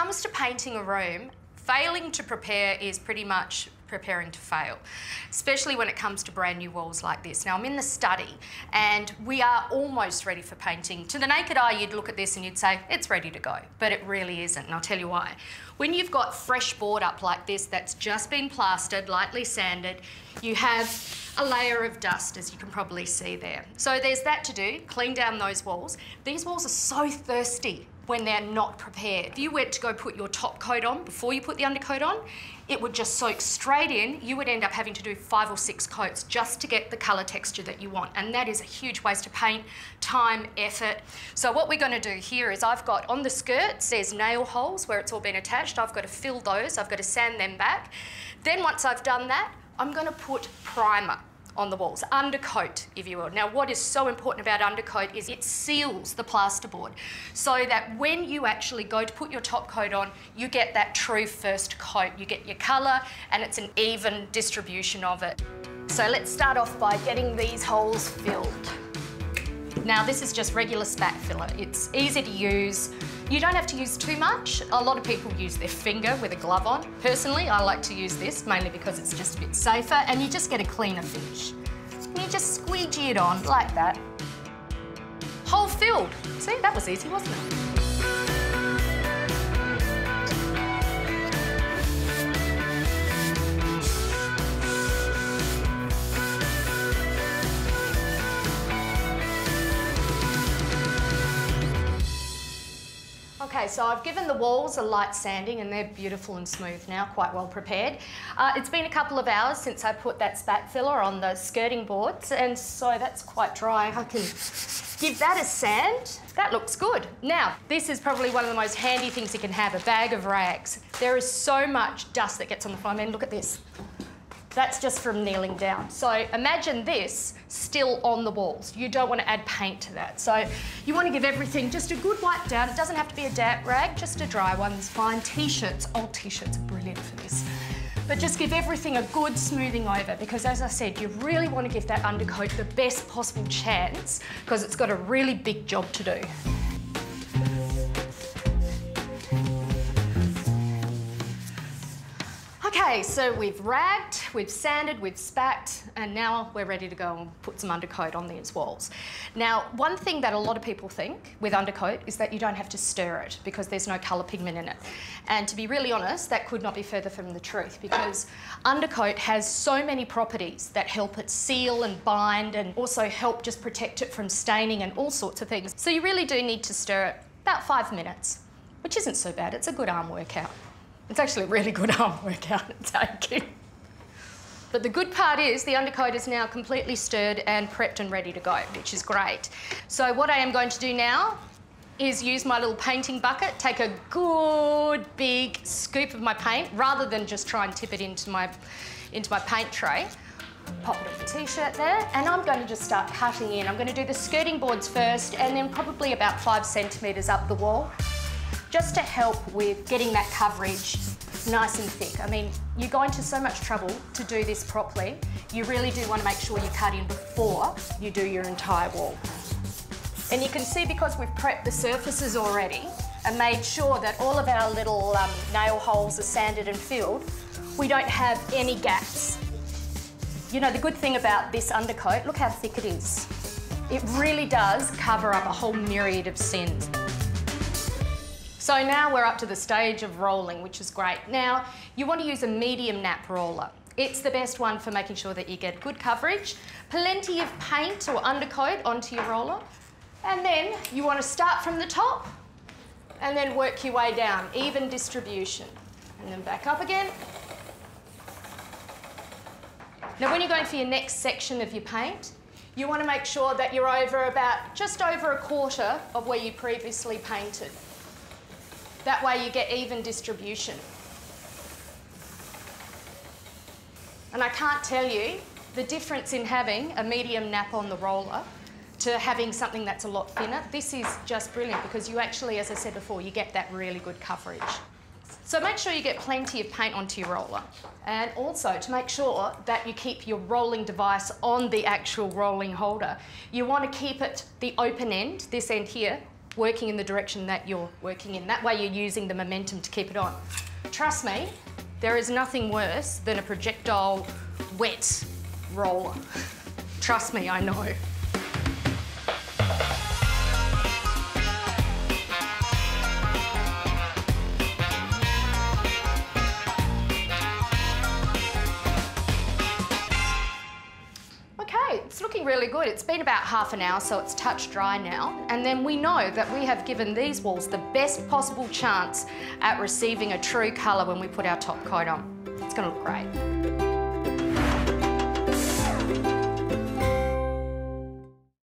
comes to painting a room, failing to prepare is pretty much preparing to fail, especially when it comes to brand new walls like this. Now I'm in the study and we are almost ready for painting. To the naked eye you'd look at this and you'd say it's ready to go, but it really isn't, and I'll tell you why. When you've got fresh board up like this that's just been plastered, lightly sanded, you have a layer of dust, as you can probably see there. So there's that to do, clean down those walls. These walls are so thirsty when they're not prepared. If you went to go put your top coat on before you put the undercoat on, it would just soak straight in. You would end up having to do 5 or 6 coats just to get the colour texture that you want. And that is a huge waste of paint, time, effort. So what we're going to do here is I've got on the skirts, there's nail holes where it's all been attached. I've got to fill those, I've got to sand them back. Then once I've done that, I'm going to put primer on the walls, undercoat, if you will. Now, what is so important about undercoat is it seals the plasterboard so that when you actually go to put your top coat on, you get that true first coat. You get your colour and it's an even distribution of it. So let's start off by getting these holes filled. Now, this is just regular spat filler. It's easy to use. You don't have to use too much. A lot of people use their finger with a glove on. Personally, I like to use this, mainly because it's just a bit safer and you just get a cleaner finish. And you just squeegee it on like that. Hole filled. See, that was easy, wasn't it? Okay, so I've given the walls a light sanding and they're beautiful and smooth now, quite well prepared. It's been a couple of hours since I put that spat filler on the skirting boards, and so that's quite dry. I can give that a sand. That looks good. Now, this is probably one of the most handy things you can have, a bag of rags. There is so much dust that gets on the floor. I mean, look at this. That's just from kneeling down. So imagine this still on the walls. You don't want to add paint to that. So you want to give everything just a good wipe down. It doesn't have to be a damp rag, just a dry one's fine. T-shirts, old T-shirts are brilliant for this. But just give everything a good smoothing over because, as I said, you really want to give that undercoat the best possible chance because it's got a really big job to do. Okay, so we've ragged, we've sanded, we've spat, and now we're ready to go and put some undercoat on these walls. Now, one thing that a lot of people think with undercoat is that you don't have to stir it because there's no colour pigment in it. And to be really honest, that could not be further from the truth because undercoat has so many properties that help it seal and bind and also help just protect it from staining and all sorts of things. So you really do need to stir it about 5 minutes, which isn't so bad. It's a good arm workout. It's actually a really good arm workout at taking. But the good part is the undercoat is now completely stirred and prepped and ready to go, which is great. So what I am going to do now is use my little painting bucket, take a good big scoop of my paint, rather than just try and tip it into my paint tray. Pop it on the T-shirt there, and I'm going to just start cutting in. I'm going to do the skirting boards first, and then probably about 5 centimetres up the wall, just to help with getting that coverage nice and thick. I mean, you're going to so much trouble to do this properly. You really do want to make sure you cut in before you do your entire wall. And you can see because we've prepped the surfaces already and made sure that all of our little nail holes are sanded and filled, we don't have any gaps. You know, the good thing about this undercoat, look how thick it is. It really does cover up a whole myriad of sins. So now we're up to the stage of rolling, which is great. Now, you want to use a medium nap roller. It's the best one for making sure that you get good coverage, plenty of paint or undercoat onto your roller, and then you want to start from the top and then work your way down, even distribution, and then back up again. Now, when you're going for your next section of your paint, you want to make sure that you're just over a quarter of where you previously painted. That way you get even distribution. And I can't tell you the difference in having a medium nap on the roller to having something that's a lot thinner. This is just brilliant because you actually, as I said before, you get that really good coverage. So make sure you get plenty of paint onto your roller, and also to make sure that you keep your rolling device on the actual rolling holder. You want to keep it, the open end, this end here, working in the direction that you're working in. That way you're using the momentum to keep it on. Trust me, there is nothing worse than a projectile wet roller. Trust me, I know. Okay, it's looking really good. It's been about half an hour, so it's touch dry now. And then we know that we have given these walls the best possible chance at receiving a true colour when we put our top coat on. It's going to look great.